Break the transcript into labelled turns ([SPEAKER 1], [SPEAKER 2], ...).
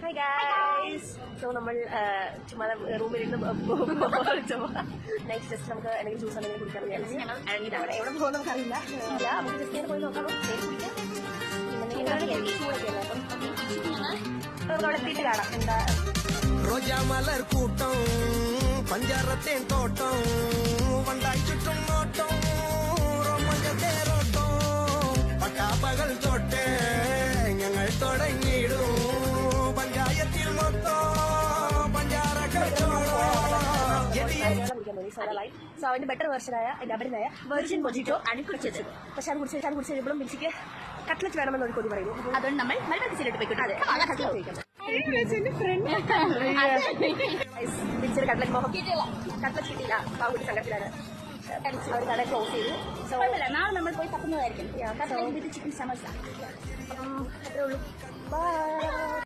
[SPEAKER 1] Hi guys. So നമ്മൾ ചുമ്മാ റൂമിലിരുന്ന് next just നമുക്ക് എന്തെങ്കിലും ജ്യൂസ് എന്തെങ്കിലും കുടിക്കാൻ വിചാരിച്ചു. ഇറങ്ങിയിട്ടാണ് എവിടെ പോകുന്ന നമുക്കറിയില്ല. നമുക്ക് ജസ്റ്റ് പോയി നോക്കാം. കുടിക്കാം. നമുക്ക് അവിടെ എത്തിയിട്ട് കാണാം. എന്താ
[SPEAKER 2] റോജാമലർ കൂട്ടം പഞ്ചാരത്തേൻ തോട്ടം വണ്ടായി ചുറ്റും നോട്ടം റോമഞ്ചത്തേരോട്ടം പട്ടാപ്പകൽ തൊട്ടേ ഞങ്ങൾ തുടങ്ങിയിടും പഞ്ചായത്തിൽ മൊത്തം പഞ്ചാര
[SPEAKER 1] സോ അതിന്റെ ബെറ്റർ വേർഷനായ ഡബിളിനായ വെർജിൻ മൊജിറ്റോ ആണ് കുടിച്ചത്. പക്ഷെ അത് കുടിച്ച് കഴിയുമ്പോഴും മിക്സിക്ക് കട്ട്ലറ്റ് വേണമെന്ന് ഒരു കൊതി പറയുന്നു. അതുകൊണ്ട് നമ്മൾ മലബാർ പോയിക്കോട്ടെ. കട്ട്ലറ്റ് മോഹം കട്ട്ലറ്റ് കിട്ടിയില്ല. പാവൂട്ടി സംഘത്തിലാണ് അവർ കട ക്ലോസ് ചെയ്തു. സോ നാളെ നമ്മൾ പോയി തപ്പുന്നതായിരിക്കും. ചിക്കൻ സമോസ. അത്രേ ഉള്ളൂ. ബൈ.